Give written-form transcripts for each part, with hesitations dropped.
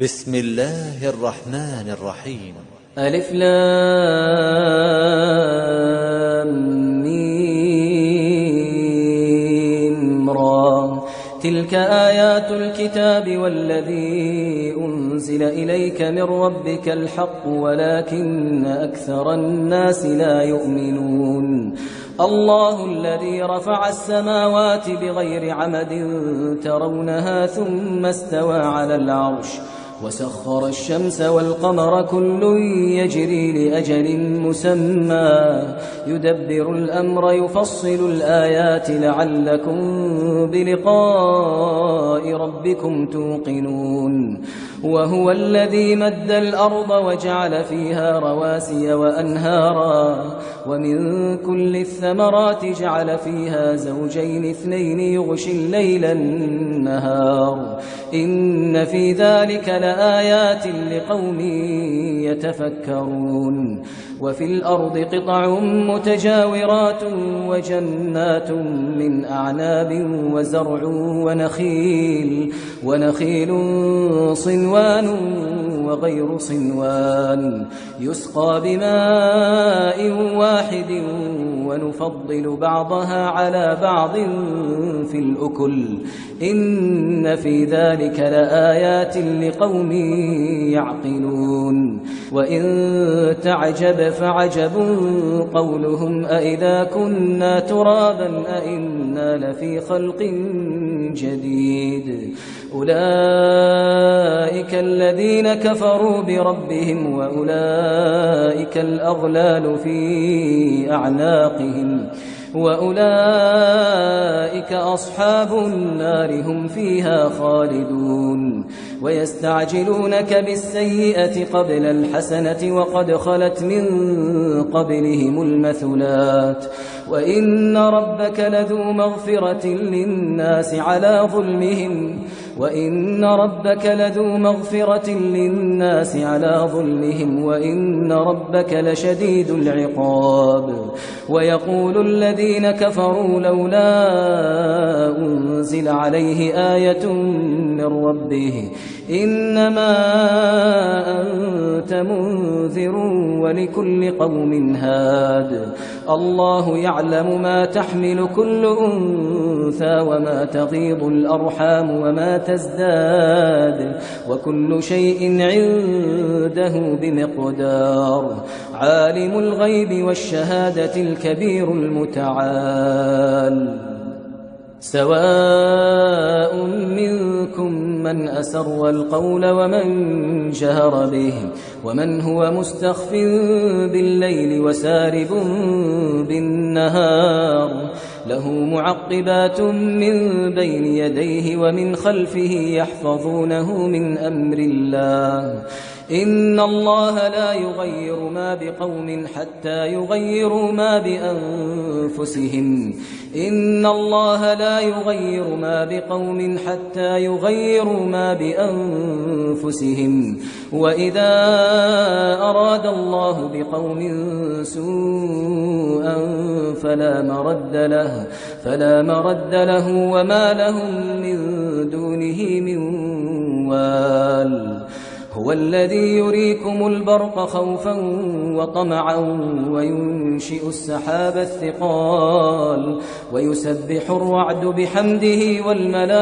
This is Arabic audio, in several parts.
بسم الله الرحمن الرحيم. ألف لام ميم را. تلك آيات الكتاب والذي أنزل إليك من ربك الحق ولكن أكثر الناس لا يؤمنون. الله الذي رفع السماوات بغير عمد ترونها ثم استوى على العرش وسخر الشمس والقمر كل يجري لأجل مسمى يدبر الأمر يفصل الآيات لعلكم بلقاء ربكم توقنون. وهو الذي مد الأرض وجعل فيها رواسي وأنهارا ومن كل الثمرات جعل فيها زوجين اثنين يغشي الليل النهار إن في ذلك لآيات لقوم يتفكرون. وفي الأرض قطع متجاورات وجنات من أعناب وزرع ونخيل صنوان وغير صنوان يسقى بماء واحد ونفضل بعضها على بعض في الأكل إن في ذلك لآيات لقوم يعقلون. وإن تعجب فعجب قولهم أإذا كنا ترابا أإنا لفي خلق جديد أولئك الذين كفروا بربهم وأولئك الأغلال في أعناقهم وأولئك أصحاب النار هم فيها خالدون. ويستعجلونك بالسيئة قبل الحسنة وقد خلت من قبلهم المثلات وإن ربك لذو مغفرة للناس على ظلمهم وإن ربك لشديد العقاب. ويقول الذين كفروا لولا أنزل عليه آية من ربه إنما أنت منذر ولكل قوم هاد. الله يعلم ما تحمل كل أنثى وما تغيض الأرحام وما تزداد وكل شيء عنده بمقدار. عالم الغيب والشهادة الكبير المتعال. سواء منكم من أسر القول ومن جهر به ومن هو مستخف بالليل وسارب بالنهار له معقبات من بين يديه ومن خلفه يحفظونه من أمر الله إن الله لا يغير ما بقوم حتى يغيروا ما بأنفسهم إن الله لا يغير ما بقوم حتى يغيروا ما بأنفسهم وإذا أراد الله بقوم سوءا فلا مرد له وما لهم من دونه من وال. هو الذي يريكم البرق خوفا وطمعا وينشئ السحاب الثقال ويسبح الرعد بحمده والملائكة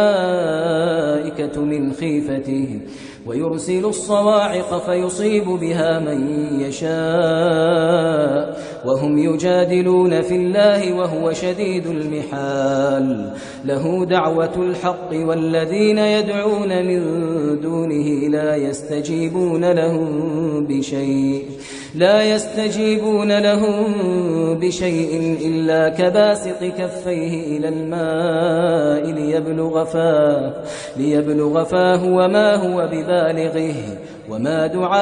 من خيفته ويرسل الصواعق فيصيب بها من يشاء وهم يجادلون في الله وهو شديد المحال. له دعوة الحق والذين يدعون من دونه لا يستجيبون لهم بشيء إلا كباسط كفيه إلى الماء ليبلغ فاه وما هو ببالغه وما دعاء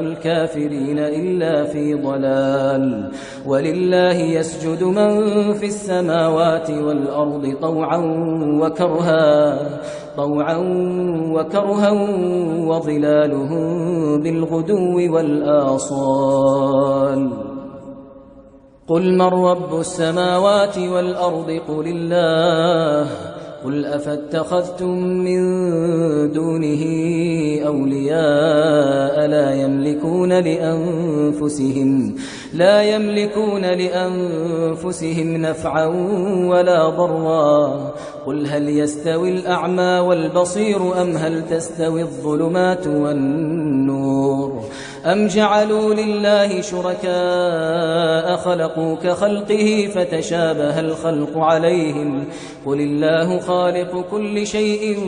الكافرين إلا في ضلال. ولله يسجد من في السماوات والأرض طوعا وكرها وظلالهم بالغدو والآصال. قل من رب السماوات والأرض قل الله قل أفاتخذتم من دونه أولياء لا يملكون لأنفسهم نفعا ولا ضرا. قل هل يستوي الأعمى والبصير أم هل تستوي الظلمات والنور أم جعلوا لله شركاء خلقوا كخلقه فتشابه الخلق عليهم قل الله خالق كل شيء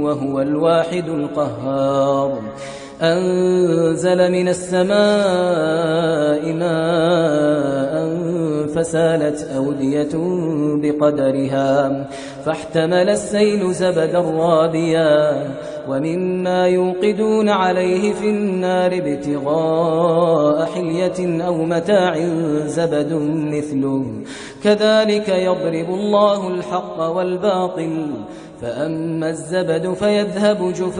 وهو الواحد القهار. أنزل من السماء ماء فسالت أودية بقدرها فاحتمل السيل زبدا رابيا ومما يوقدون عليه في النار ابتغاء حلية أو متاع زبد مثله كذلك يضرب الله الحق والباطل فأما الزبد فيذهب جفاء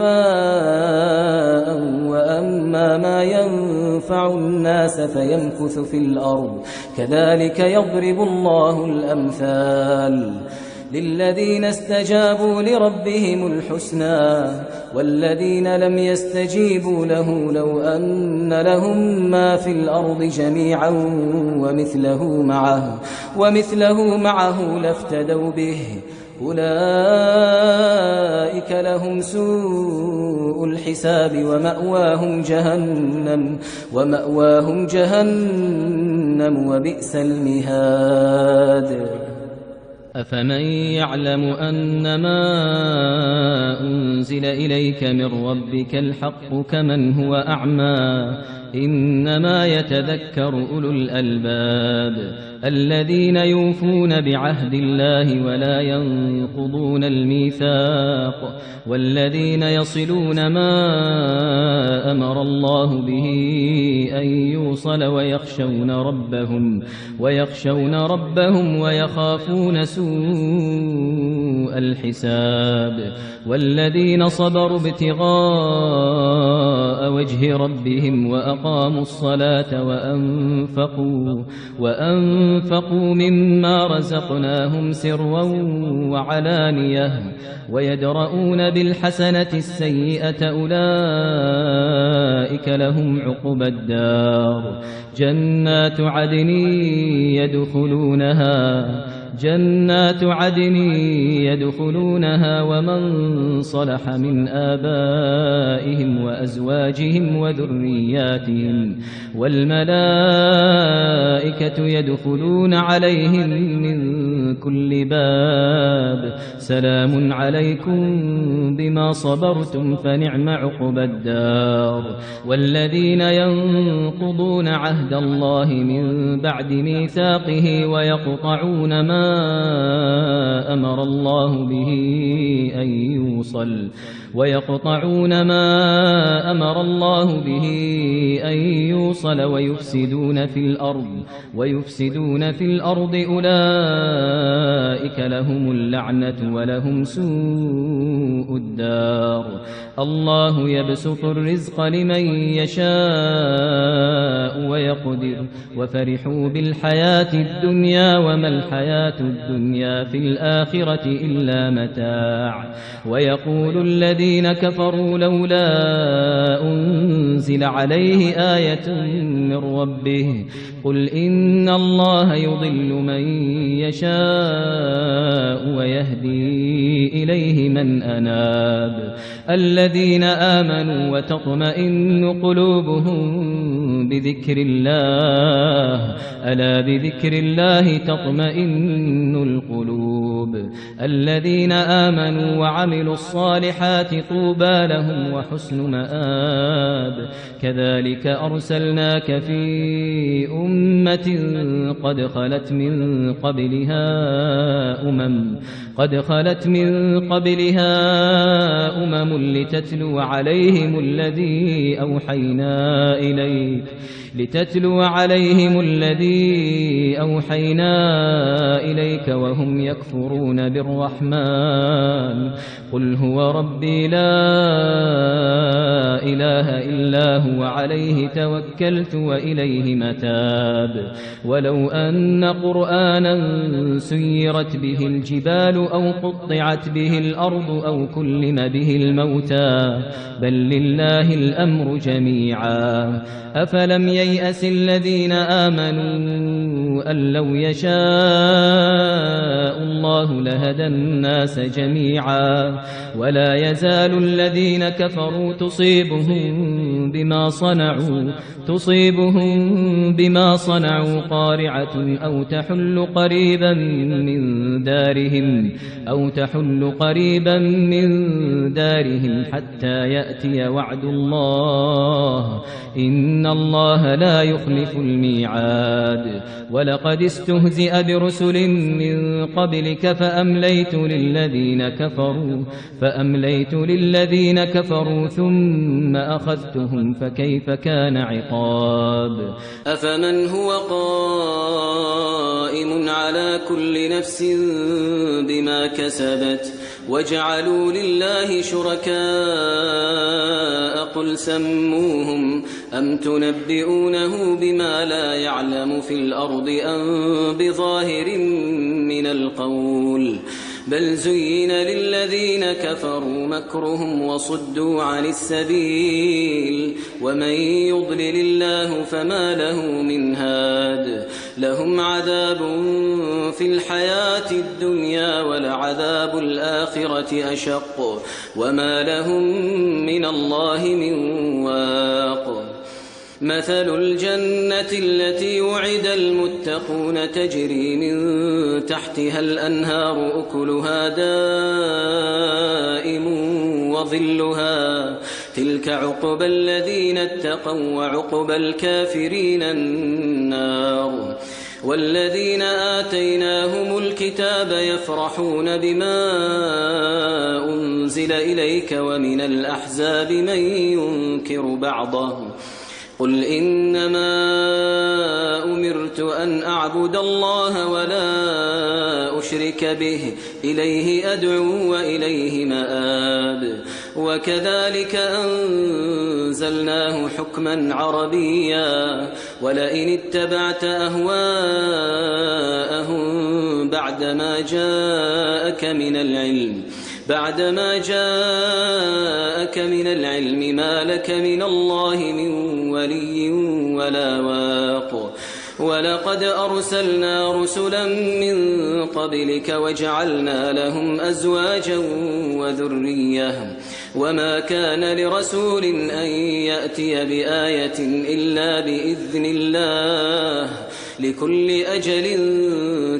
وأما ما ينفع الناس فيمكث في الأرض كذلك يضرب الله الأمثال. للذين استجابوا لربهم الحسنى والذين لم يستجيبوا له لو أن لهم ما في الأرض جميعا ومثله معه لافتدوا به أولئك لهم سوء الحساب ومأواهم جهنم وبئس المهاد. أفمن يعلم أنما أنزل إليك من ربك الحق كمن هو أعمى إنما يتذكر أولو الألباب الذين يوفون بعهد الله ولا ينقضون الميثاق والذين يصلون ما أمر الله به أن يوصل ويخشون ربهم ويخافون سوء الحساب والذين صبروا ابتغاء وجه ربهم وأقاموا الصلاة وأنفقوا مما رزقناهم سرا وعلانية ويدرؤون بالحسنة السيئة أولئك لهم عقبى الدار جنات عدن يدخلونها ومن صلح من آبائهم وأزواجهم وذرياتهم والملائكة يدخلون عليهم من كل باب سلام عليكم بما صبرتم فنعم عقبى الدار. والذين ينقضون عهد الله من بعد ميثاقه ويقطعون ما أمر الله به أن يوصل ويفسدون في الأرض أولئك لهم اللعنة ولهم سوء الدار. الله يبسط الرزق لمن يشاء ويقدر وفرحوا بالحياة الدنيا وما الحياة الدنيا في الآخرة إلا متاع. ويقول الذين كفروا لولا أنزل عليه آية من ربه قل إن الله يضل من يشاء ويهدي إليه من أناب. الذين آمنوا وتطمئن قلوبهم بذكر الله ألا بذكر الله تطمئن القلوب. الذين آمنوا وعملوا الصالحات طوبى لهم وحسن مآب. كذلك أرسلناك في أمة قد خلت من قبلها أمم لتتلو عليهم الذي أوحينا إليك وهم يكفرون بالرحمن قل هو ربي لا إله إلا هو عليه توكلت وإليه متاب ولو أن قرآنا سيرت به الجبال أو قطعت به الأرض أو كلم به الموتى بل لله الأمر جميعا أفلم ييأس الذين آمنوا أن لو يشاء الله لهدى الناس جميعا ولا يزال الذين كفروا تصيبهم بما صنعوا قارعة أو تحل قريبا من دارهم حتى يأتي وعد الله إن الله لا يخلف الميعاد ولقد استهزئ برسل من قبلك فأمليت للذين كفروا ثم أخذتهم فكيف كان عقاب أفمن هو قائم على كل نفس بما كسبت وجعلوا لله شركاء قل سموهم أم تنبئونه بما لا يعلم في الأرض أم بظاهر من القول بل زين للذين كفروا مكرهم وصدوا عن السبيل ومن يضلل الله فما له من هاد لهم عذاب في الحياة الدنيا ولعذاب الآخرة أشق وما لهم من الله من واق مثل الجنة التي وعد المتقون تجري من تحتها الأنهار أكلها دائم وظلها تلك عقبى الذين اتقوا وعقبى الكافرين النار والذين آتيناهم الكتاب يفرحون بما أنزل إليك ومن الأحزاب من ينكر بعضه قل إنما أمرت أن أعبد الله ولا أشرك به إليه أدعو وإليه مآب وكذلك أنزلناه حكما عربيا ولئن اتبعت أهواءهم بعدما جاءك من العلم ما لك من الله من ولي ولا واق ولقد أرسلنا رسلا من قبلك وجعلنا لهم أزواجا وذرية وما كان لرسول أن يأتي بآية إلا بإذن الله لكل أجل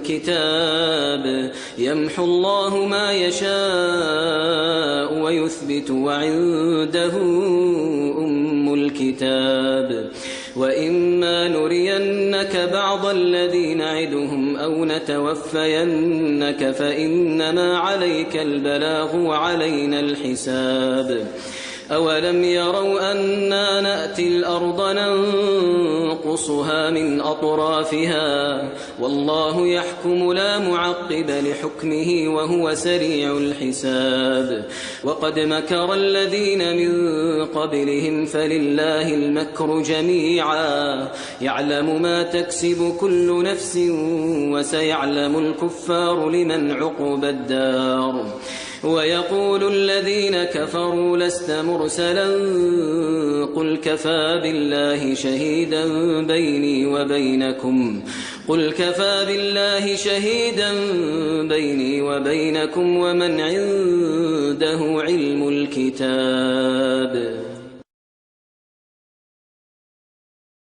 كتاب يمحو الله ما يشاء ويثبت وعنده أم الكتاب وإما نرينك بعض الذي نعدهم أو نتوفينك فإنما عليك البلاغ وعلينا الحساب أولم يروا أنا نأتي الأرض ننقصها من أطرافها والله يحكم لا معقب لحكمه وهو سريع الحساب وقد مكر الذين من قبلهم فلله المكر جميعا يعلم ما تكسب كل نفس وسيعلم الكفار لمن عقبى الدار ويقول الذين كفروا لست مرسلا قل كفى بالله شهيدا بيني وبينكم ومن عنده علم الكتاب